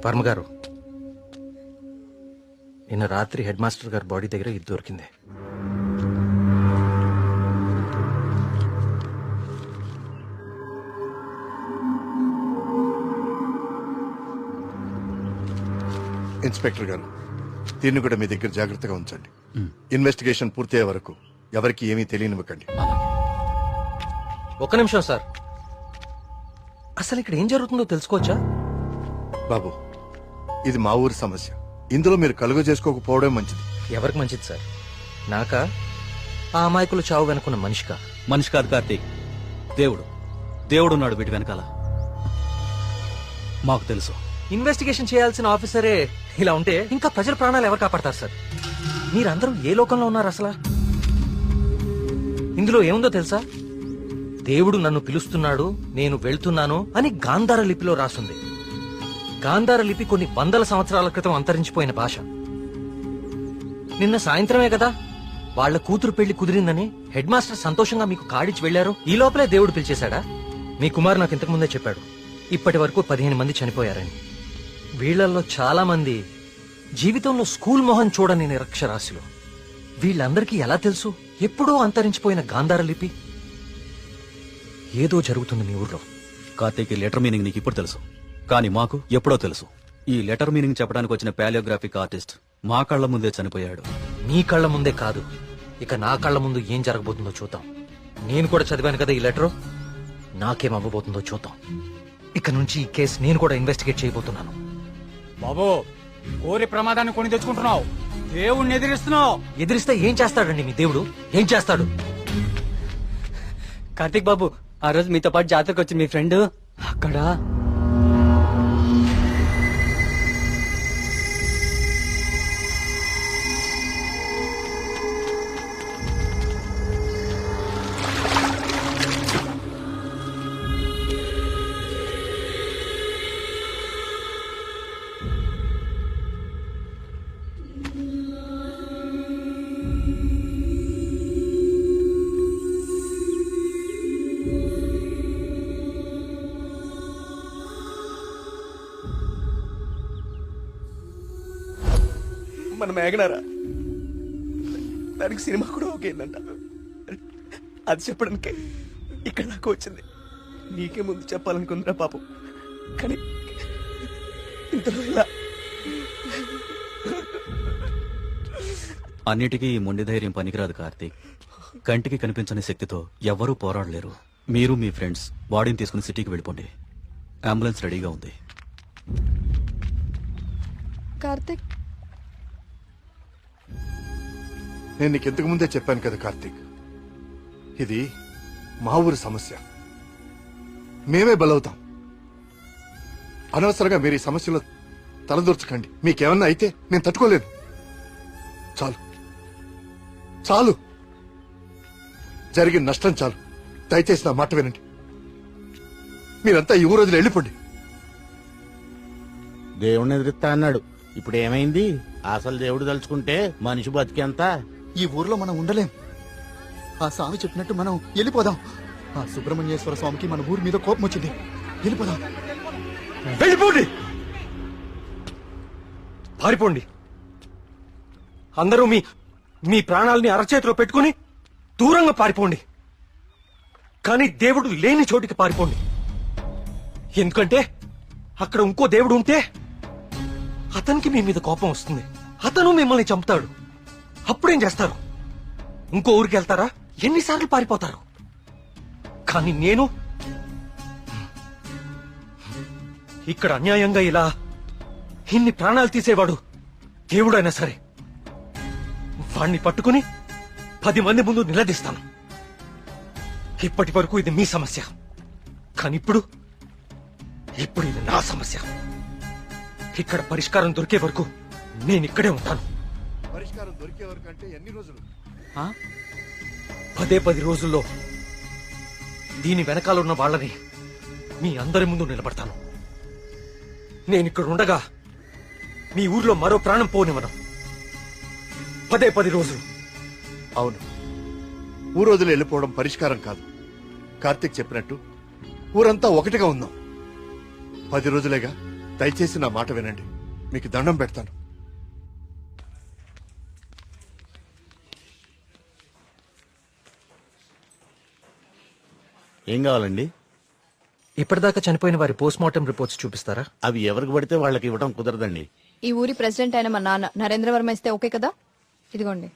వర్మ గారు, నిన్న రాత్రి హెడ్ మాస్టర్ గారి బాడీ దగ్గర ఇది దొరికింది. ఇన్స్పెక్టర్ గారు, దీన్ని కూడా మీ దగ్గర జాగ్రత్తగా ఉంచండి. ఇన్వెస్టిగేషన్ పూర్తయ్యే వరకు ఎవరికి ఏమీ తెలియనివ్వకండి. ఒక్క నిమిషం సార్, అసలు ఇక్కడ ఏం జరుగుతుందో తెలుసుకోవచ్చా? బాబు, ఇది మా ఊరి సమస్య. ఇందులో మీరు కలుగ చేసుకోకపోవడం మంచిది. ఎవరికి మంచిది సార్? నాకా, ఆ అమాయకులు చావు వెనుకున్న మనిషికా? మనిషి కాదు కార్తీక్, దేవుడు. దేవుడున్నాడు వీటి వెనకాల. మాకు తెలుసు. ఇన్వెస్టిగేషన్ చేయాల్సిన ఆఫీసరే ఇలా ఉంటే ఇంకా ప్రజల ప్రాణాలు ఎవరు కాపాడతారు సార్? మీరందరూ ఏ లోకంలో ఉన్నారు అసలు? ఇందులో ఏముందో తెలుసా? దేవుడు నన్ను పిలుస్తున్నాడు, నేను వెళ్తున్నాను అని గాంధార లిపిలో రాసుంది. గాంధార లిపి కొన్ని వందల సంవత్సరాల క్రితం అంతరించిపోయిన భాష. నిన్న సాయంత్రమే కదా వాళ్ల కూతురు పెళ్లి కుదిరిందని హెడ్ మాస్టర్ సంతోషంగా మీకు కార్డిచ్చి వెళ్లారు. ఈ లోపలే దేవుడు పిలిచేశాడా? మీ కుమారు నాకు ఇంతకు ముందే చెప్పాడు, ఇప్పటి వరకు 15 మంది చనిపోయారని. వీళ్లలో చాలా మంది జీవితంలో స్కూల్ మొహం చూడని నిరక్షరాస్యులు. వీళ్ళందరికీ ఎలా తెలుసు ఎప్పుడో అంతరించిపోయిన గాంధార లిపి? ఏదో జరుగుతుంది మీ ఊర్లో. కార్తీక్, ఈ లెటర్ మీనింగ్ నీకు ఇప్పుడు తెలుసు, కానీ మాకు ఎప్పుడో తెలుసు. ఈ లెటర్ మీనింగ్ చెప్పడానికి వచ్చిన పాలియోగ్రాఫిక్ ఆర్టిస్ట్ మా కళ్ల ముందే చనిపోయాడు. మీ కళ్ల ముందే కాదు, ఇక నా కళ్ల ముందు ఏం జరగబోతుందో చూద్దాం. నేను కూడా చదివాను కదా ఈ లెటరు, నాకేం అవ్వబోతుందో చూద్దాం. ఇక నుంచి ఈ కేసు నేను కూడా ఇన్వెస్టిగేట్ చేయబోతున్నాను. బాబు, కోరి ప్రమాదాన్ని కొని తెచ్చుకుంటున్నావు, దేవుణ్ణి ఎదిరిస్తున్నావు. ఎదిరిస్తే ఏం చేస్తాడండి మీ దేవుడు? ఏం చేస్తాడు? కార్తీక్ బాబు, ఆ రోజు మీతో పాటు జాతరకు వచ్చి మీ ఫ్రెండ్ అక్కడ మన మేఘనారా, దానికి సినిమా కూడా ఓకేందంట. అది చెప్పడానికే ఇక్కడ దాకా వచ్చింది. నీకే ముందు చెప్పాలనుకుందిరా పాపం, కానీ ఇంతలో ఇలా. అన్నిటికీ ఈ మొండి ధైర్యం పనికిరాదు కార్తీక్. కంటికి కనిపించని శక్తితో ఎవ్వరూ పోరాడలేరు. మీరు మీ ఫ్రెండ్స్ బాడీని తీసుకుని సిటీకి వెళ్ళిపోండి. అంబులెన్స్ రెడీగా ఉంది. కార్తిక్, నేను నీకు ఇంతకు ముందే చెప్పాను కదా కార్తీక్, ఇది మా ఊరి సమస్య. మేమే బలవుతాం. అనవసరంగా మీరు ఈ సమస్యలో తలదూర్చకండి. మీకేమన్నా అయితే నేను తట్టుకోలేను. చాలు చాలు, జరిగిన నష్టం చాలు. దయచేసి నా మాట వినండి. మీరంతా ఈ ఊరు వదిలి వెళ్ళిపోండి. దేవుణ్ణి ఎదురుస్తా అన్నాడు, ఇప్పుడు ఏమైంది? అసలు దేవుడు తలుచుకుంటే మనిషి బతికేంత. ఈ ఊర్లో మనం ఉండలేం. ఆ స్వామి చెప్పినట్టు మనం వెళ్ళిపోదాం. ఆ సుబ్రహ్మణ్యేశ్వర స్వామికి మన ఊరి మీద కోపం వచ్చింది. వెళ్ళిపోదాం. వెళ్ళిపోండి, పారిపోండి. అందరూ మీ మీ ప్రాణాలని అరచేతిలో పెట్టుకుని దూరంగా పారిపోండి. కానీ దేవుడు లేని చోటికి పారిపోండి. ఎందుకంటే అక్కడ ఇంకో దేవుడు ఉంటే అతనికి మీ మీద కోపం వస్తుంది. అతను మిమ్మల్ని చంపుతాడు. అప్పుడేం చేస్తారు? ఇంకో ఊరికి వెళ్తారా? ఎన్నిసార్లు పారిపోతారు? కానీ నేను ఇక్కడ అన్యాయంగా ఇలా ఇన్ని ప్రాణాలు తీసేవాడు దేవుడైనా సరే వాణ్ణి పట్టుకుని 10 మంది ముందు నిలదీస్తాను. ఇప్పటి వరకు ఇది మీ సమస్య, కానీ ఇప్పుడు ఇది నా సమస్య. ఇక్కడ పరిష్కారం దొరికే వరకు నేను ఇక్కడే ఉంటాను. పరిష్కారం దొరికే వరకు అంటే ఎన్ని రోజులు? 10 రోజుల్లో దీని వెనకాల ఉన్న వాళ్ళని మీ అందరి ముందు నిలబడతాను. నేనిక్కడ ఉండగా మీ ఊర్లో మరో ప్రాణం పోనివ్వను. 10 రోజులు. అవును, ఊరు వదిలి వెళ్ళిపోవడం పరిష్కారం కాదు. కార్తీక్ చెప్పినట్టు ఊరంతా ఒకటిగా ఉందాం. 10 రోజులేగా, దయచేసి నా మాట వినండి, మీకు దండం పెడతాను. ఏం కావాలండి? ఇప్పటిదాకా చనిపోయిన వారి పోస్ట్ మార్టం రిపోర్ట్స్ చూపిస్తారా? అవి ఎవరికి పడితే వాళ్ళకి ఇవ్వడం కుదరదండి. ఈ ఊరి ప్రెసిడెంట్ అయిన మా నాన్న నరేంద్ర వర్మ ఇస్తే ఓకే కదా? ఇదిగోండి.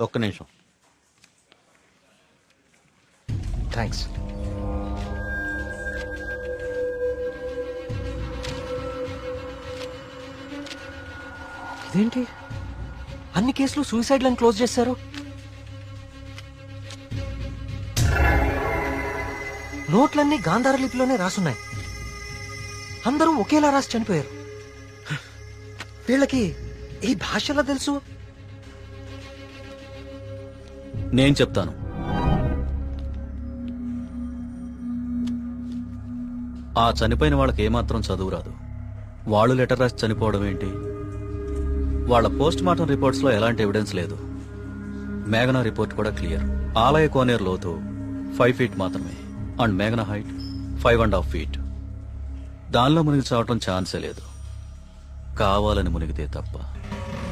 ఒక్క నిమిషం. థ్యాంక్స్. ఇదేంటి, అన్ని కేసులు సూసైడ్ లను క్లోజ్ చేశారు? నోట్లన్నీ గాంధార లిపిలోనే రాసున్నాయి. అందరూ ఒకేలా రాసి చనిపోయారు. వీళ్ళకి ఈ భాషలో తెలుసు. నేను చెప్తాను. ఆ చనిపోయిన వాళ్ళకి ఏమాత్రం చదువు రాదు. వాళ్ళు లెటర్ రాసి చనిపోవడం ఏంటి? వాళ్ళ పోస్ట్ మార్టం రిపోర్ట్స్ లో ఎలాంటి ఎవిడెన్స్ లేదు. మేఘనా రిపోర్ట్ కూడా క్లియర్. ఆలయ కోనేరు లోతు 5 feet మాత్రమే, అండ్ మేఘనా హైట్ 5.5 feet. దానిలో మునిగి చావటం ఛాన్సే లేదు. కావాలని మునిగితే తప్ప.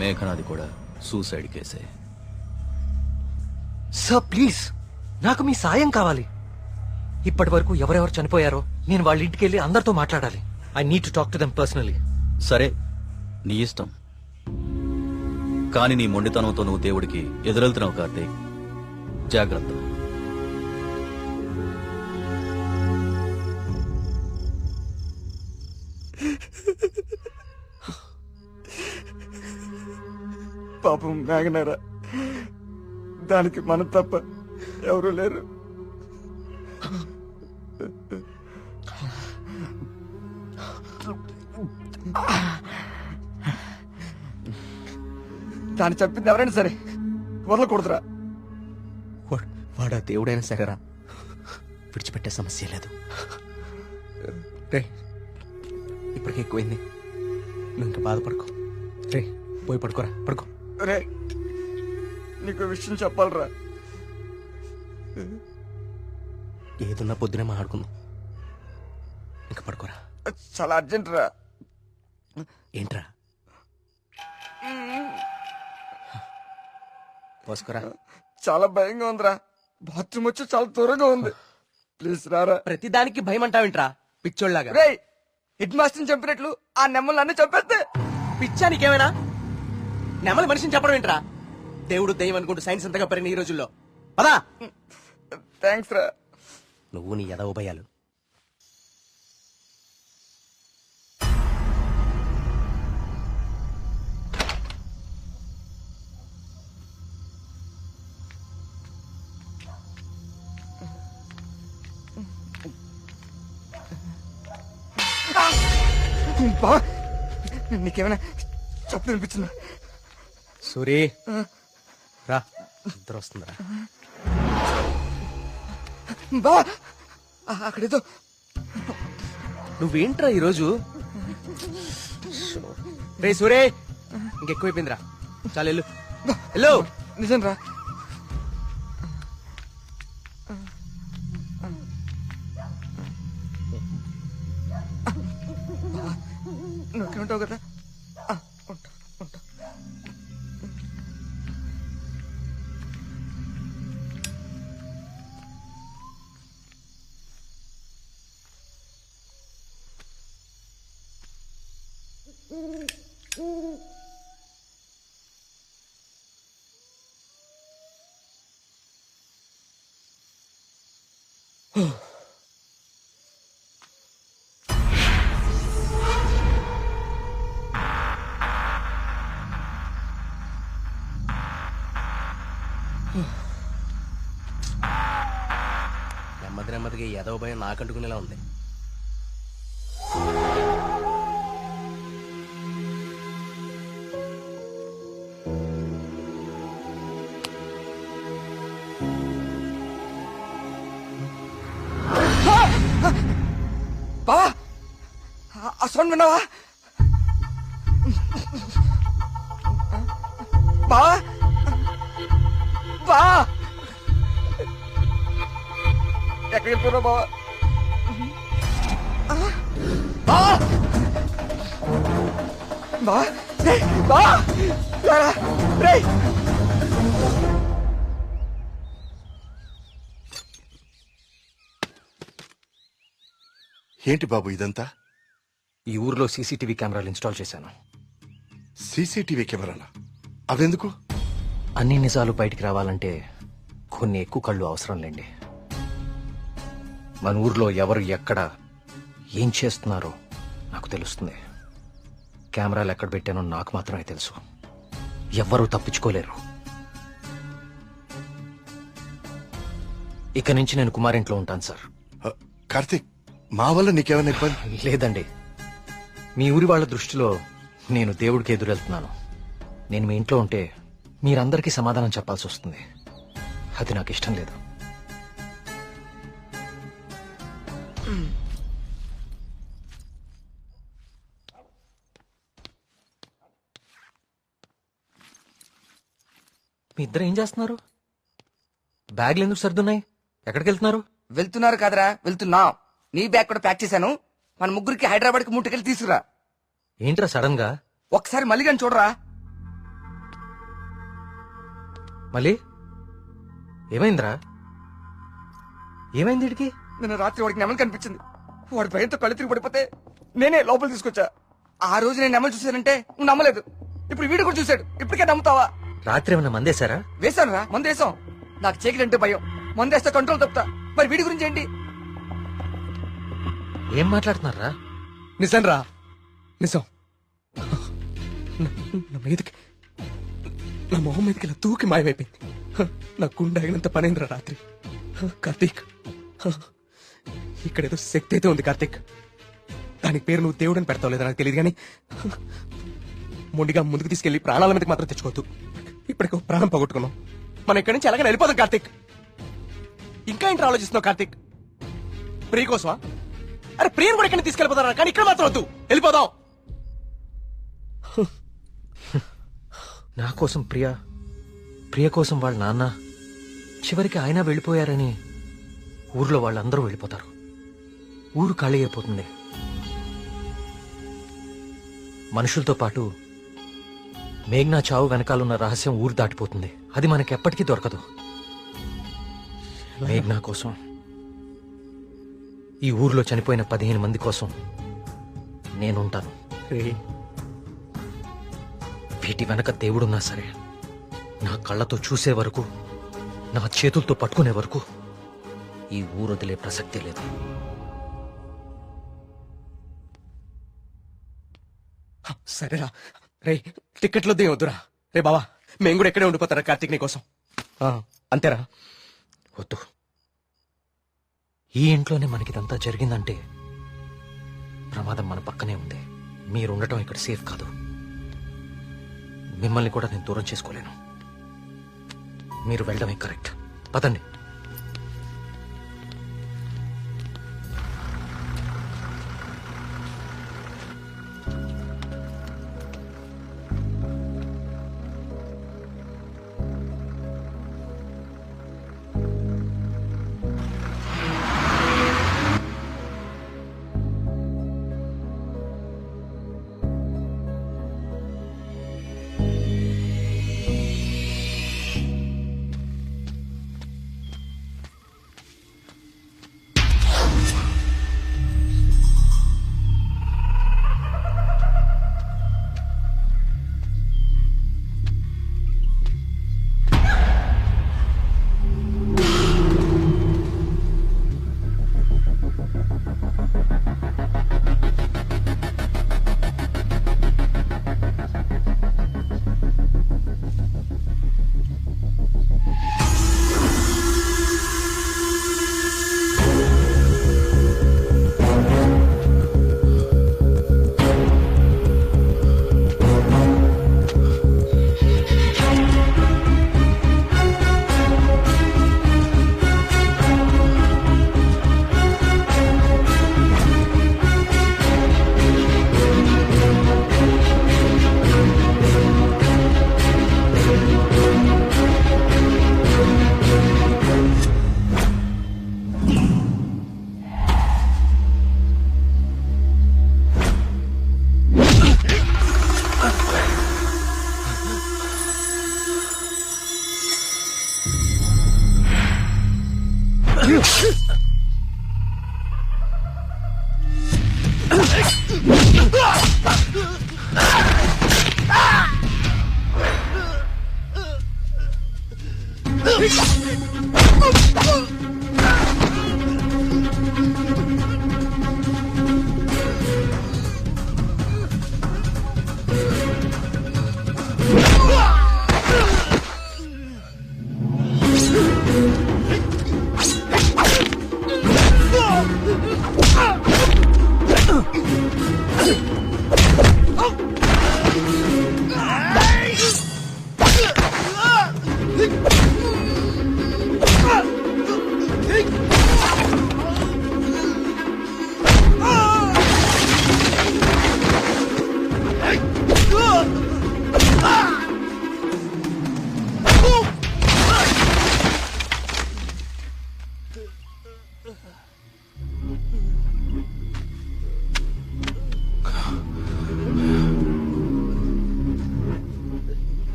మేఘనాది కూడా సూసైడ్ కేసే. సార్ ప్లీజ్, నాకు మీ సాయం కావాలి. ఇప్పటి వరకు ఎవరెవరు చనిపోయారో నేను వాళ్ళ ఇంటికి వెళ్ళి అందరితో మాట్లాడాలి. I need to talk to them personally. సరే, నీ ఇష్టం. కానీ నీ మొండితనంతో నువ్వు దేవుడికి ఎదురెళ్తున్నావు కార్తీక్. జాగ్రత్త. పాపం మేఘనారా, దానికి మనం తప్ప ఎవరు లేరు. దాన్ని చెప్పింది ఎవరైనా సరే వదలకూడదురా. వాడా దేవుడైనా సరేరా, విడిచిపెట్టే సమస్య లేదు. రే, ఇప్పటికే ఎక్కువైంది, నువ్వు ఇంకా బాధపడుకో. రే, పోయి పడుకోరా, పడుకో. రే, నీకు విషయం చెప్పాలరా. ఏదున్నా పొద్దునే మాట్లాడుకుందాం. ఇంకా పడుకోరా. చాలా అర్జెంట్ రా. ఏంట్రా? పోసుకోరా. చాలా భయంగా ఉందిరా. బాత్రూమ్ వచ్చి చాలా దూరంగా ఉంది. ప్లీజ్ రారా. ప్రతిదానికి భయం అంటావేంట్రా పిచ్చోళ్ళలాగా? రే, హెడ్ మాస్టర్ని చంపినట్లు ఆ నెమ్మలు అన్ని చంపేస్తే పిచ్చా నీకేమైనా? నెమలి మనిషిని చెప్పడం ఏంట్రా? దేవుడు దయ్యం అనుకుంటూ సైన్స్ అంతగా పెరిగిన ఈ రోజుల్లో. పదా. థ్యాంక్స్ రా. నువ్వు నీ ఎదవ భయాలు. బా, నీకేమైనా చెప్పు వినిపించిందా? సూరి రా, ఇద్దరు వస్తుందిరా. బా, అక్కడేదో. నువ్వేంట్రా ఈరోజు? రే సూరే, ఇంకెక్కువైపోయిందిరా. చాలు వెళ్ళు, వెళ్ళు. నిజం రా. నువ్వుంటావు కదా. ఉంటా ఉంటా. నెమ్మదిగా ఎదవ భయం నాకంటుకునేలా ఉంది. బా, ఆ సౌండ్ విన్నావా? బా, బా, ఎక్కడికి వెళ్ళిపోయావు బావా? బా రే బా లారా రే ఏంటి బాబు ఇదంతా? ఈ ఊర్లో సీసీటీవీ కెమెరాలు ఇన్స్టాల్ చేశాను. సీసీటీవీ కెమెరాలా? అవెందుకు? అన్ని నిజాలు బయటికి రావాలంటే కొన్ని ఎక్కువ కళ్ళు అవసరం లేండి. మన ఊర్లో ఎవరు ఎక్కడ ఏం చేస్తున్నారో నాకు తెలుస్తుంది. కెమెరాలు ఎక్కడ పెట్టానో నాకు మాత్రమే తెలుసు. ఎవ్వరూ తప్పించుకోలేరు. ఇక నుంచి నేను కుమారింట్లో ఉంటాను సార్. కార్తీక్, మా వల్ల నీకేమైనా ఇబ్బంది? లేదండి, మీ ఊరి వాళ్ళ దృష్టిలో నేను దేవుడికి ఎదురెళ్తున్నాను. నేను మీ ఇంట్లో ఉంటే మీరందరికీ సమాధానం చెప్పాల్సి వస్తుంది. అది నాకు ఇష్టం లేదు. మీ ఇద్దరు ఏం చేస్తున్నారు? బ్యాగ్లు ఎందుకు సర్దున్నాయి? ఎక్కడికి వెళ్తున్నారు? వెళ్తున్నారు కాదరా, వెళ్తున్నాం. నీ బ్యాగ్ కూడా ప్యాక్ చేశాను. మన ముగ్గురికి హైదరాబాద్ కి ముట్టుకెళ్ళి తీసుకురా. ఏంట్రా సడన్ గా? ఒకసారి మళ్ళీ కానీ చూడరా. మళ్ళీ ఏమైందిరా? ఏమైంది వీడికి? నిన్న రాత్రి వాడికి నెమలు కనిపించింది. వాడి భయంతో కళ్ళు తిరిగి పడిపోతే నేనే లోపల తీసుకొచ్చా. ఆ రోజు నేను నెమలు చూశానంటే నువ్వు నమ్మలేదు. ఇప్పుడు వీడు కూడా చూశాడు. ఇప్పటికే నమ్ముతావా? రాత్రి ఏమైనా మందేశారా? వేశాను రా, మందు వేసాం. నాకు చీకటి భయం. మందేస్తే కంట్రోల్ తప్పుతా. మరి వీడి గురించి ఏంటి? ఏం మాట్లాడుతున్నారా? నిజం రా, నిజం. నా మీదకి, నా మొహం మీదకి ఇలా తూకి మాయమైపోయింది. నా గుండె ఆగినంత పనైందిరా రాత్రి. కార్తీక్, ఇక్కడేదో శక్తి అయితే ఉంది కార్తీక్. దానికి పేరు నువ్వు దేవుడని పెడతావు లేదా నాకు తెలియదు, కానీ మొండిగా ముందుకు తీసుకెళ్లి ప్రాణాల మీదకి మాత్రం తెచ్చుకోవద్దు. ఇప్పటికి ఒక ప్రాణం పోగొట్టుకున్నాం. మనం ఇక్కడి నుంచి ఎలాగైనా వెళ్ళిపోదాం కార్తీక్. ఇంకా ఏంటి ఆలోచిస్తున్నావు కార్తీక్? ప్రియ కోసమా? అరే ప్రియను కూడా ఇక్కడ తీసుకెళ్ళిపోతారా, కానీ ఇక్కడ మాత్రం వద్దు. వెళ్ళిపోదాం. నా కోసం ప్రియ కోసం వాళ్ళ నాన్న, చివరికి ఆయన వెళ్ళిపోయారని ఊర్లో వాళ్ళందరూ వెళ్ళిపోతారు. ఊరు ఖాళీ అయిపోతుంది. మనుషులతో పాటు మేఘ్నా చావు వెనకాలన్న రహస్యం ఊరు దాటిపోతుంది. అది మనకెప్పటికీ దొరకదు. మేఘ్నా కోసం, ఈ ఊర్లో చనిపోయిన 15 మంది కోసం నేనుంటాను. వీటి వెనక దేవుడున్నా సరే, నా కళ్ళతో చూసే వరకు, నా చేతులతో పట్టుకునే వరకు ఈ ఊరు వదిలే ప్రసక్తే లేదు. సరేరా. రే టికెట్లు వద్దే వద్దురా. రే బావా, మేము కూడా ఎక్కడే ఉండిపోతారా కార్తీక్ నీ కోసం. అంతేరా. వద్దు. ఈ ఇంట్లోనే మనకిదంతా జరిగిందంటే ప్రమాదం మన పక్కనే ఉంది. మీరుండటం ఇక్కడ సేఫ్ కాదు. మిమ్మల్ని కూడా నేను దూరం చేసుకోలేను. మీరు వెళ్ళడమే కరెక్ట్. పదండి.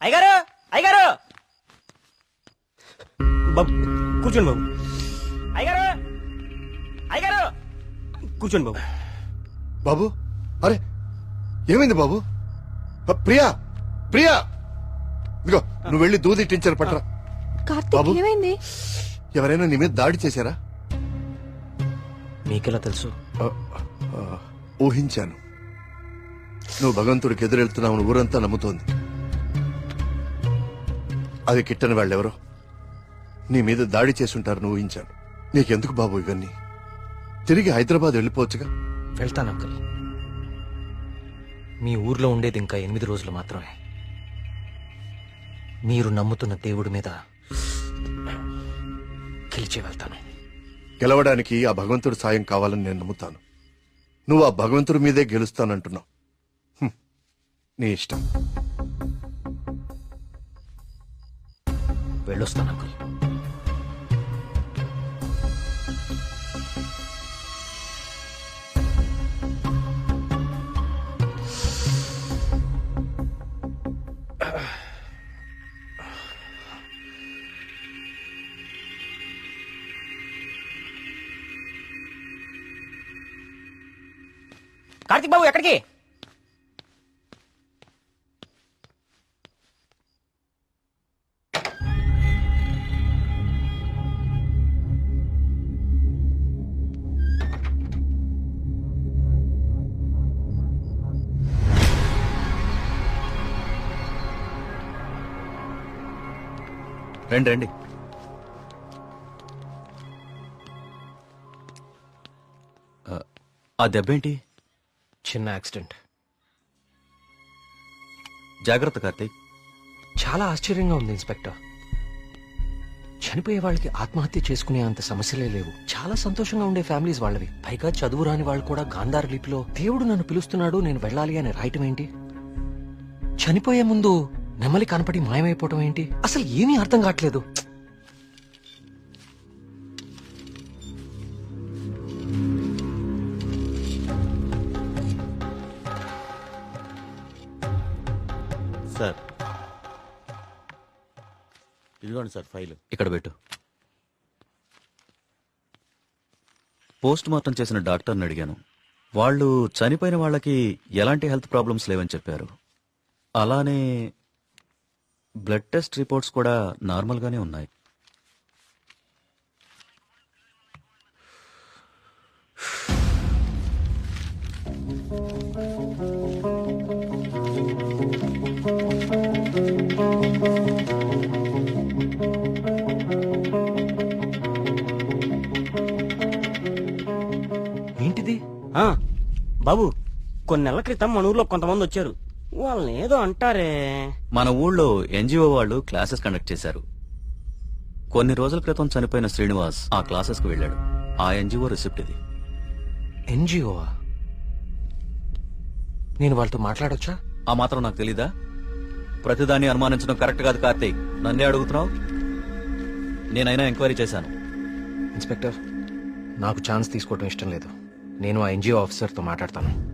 అయ్యగారు అయ్యగారు బాబు కూర్చోండి బాబు. అయ్యగారు అయ్యగారు కూర్చోండి బాబు. బాబు అరే ఏమైంది బాబు? ప్రియా ప్రియా ఇదిగో నువ్వు వెళ్ళి దూది టించర్ పట్టరా. కార్తీక్ బాబు. ఏమైంది? ఎవరైనా నీ మీద దాడి చేశారా? మీకెలా తెలుసు? ఊహించాను. నువ్వు భగవంతుడికి ఎదురెళ్తున్నావు ఊరంతా నమ్ముతోంది. అది కిట్టని వాళ్ళెవరో నీ మీద దాడి చేసుంటారని ఊహించాను. నీకెందుకు బాబు ఇవన్నీ? తిరిగి హైదరాబాద్ వెళ్ళిపోవచ్చుగా. వెళ్తాను అంకుల్. మీ ఊర్లో ఉండేది ఇంకా 8 రోజులు మాత్రమే. మీరు నమ్ముతున్న దేవుడి మీద గెలిచి వెళ్తాను. గెలవడానికి ఆ భగవంతుడి సాయం కావాలని నేను నమ్ముతాను. నువ్వు ఆ భగవంతుడి మీదే గెలుస్తానంటున్నావు. నీ ఇష్టం. వెళ్ళొస్తాను అంకుల్. కార్తీక్ బాబు ఎక్కడికి? రండి రండి. ఆ దెబ్బేంటి? చిన్న యాక్సిడెంట్. జాగ్రత్త కార్తీక్. చాలా ఆశ్చర్యంగా ఉంది ఇన్స్పెక్టర్. చనిపోయే వాళ్ళకి ఆత్మహత్య చేసుకునే అంత సమస్యలే లేవు. చాలా సంతోషంగా ఉండే ఫ్యామిలీస్ వాళ్ళవి. పైగా చదువు రాని వాళ్ళు కూడా గాంధార లిపిలో దేవుడు నన్ను పిలుస్తున్నాడు నేను వెళ్ళాలి అని రాయటం ఏంటి? చనిపోయే ముందు నెమలి కనపడి మాయమైపోవటం ఏంటి? అసలు ఏమీ అర్థం కావట్లేదు. సార్ ఇదిగోండి సార్ ఫైల్. ఇక్కడ పెట్టు. పోస్ట్ మార్టం చేసిన డాక్టర్ని అడిగాను. వాళ్ళు చనిపోయిన వాళ్ళకి ఎలాంటి హెల్త్ ప్రాబ్లమ్స్ లేవని చెప్పారు. అలానే బ్లడ్ టెస్ట్ రిపోర్ట్స్ కూడా నార్మల్గానే ఉన్నాయి. ఏంటిది? బాబు కొన్ని నెలల క్రితం మన ఊర్లో కొంతమంది వచ్చారు. వాళ్ళని ఏదో అంటారే. మన ఊళ్ళో ఎన్జిఓ వాళ్ళు క్లాసెస్ కండక్ట్ చేశారు. కొన్ని రోజుల క్రితం చనిపోయిన శ్రీనివాస్ ఆ క్లాసెస్ కు వెళ్ళాడు. ఆ ఎన్జిఓ రిసిప్ట్ ఇది. ఎన్జిఓ? నేను వాళ్ళతో మాట్లాడొచ్చా? ఆ మాత్రం నాకు తెలీదా? ప్రతిదాన్ని అనుమానించడం కరెక్ట్ కాదు కార్తీక్. నన్నే అడుగుతున్నావు. నేనైనా ఎంక్వైరీ చేశాను. ఇన్స్పెక్టర్, నాకు ఛాన్స్ తీసుకోవటం ఇష్టం లేదు. నేను ఆ ఎన్జిఓ ఆఫీసర్తో మాట్లాడతాను.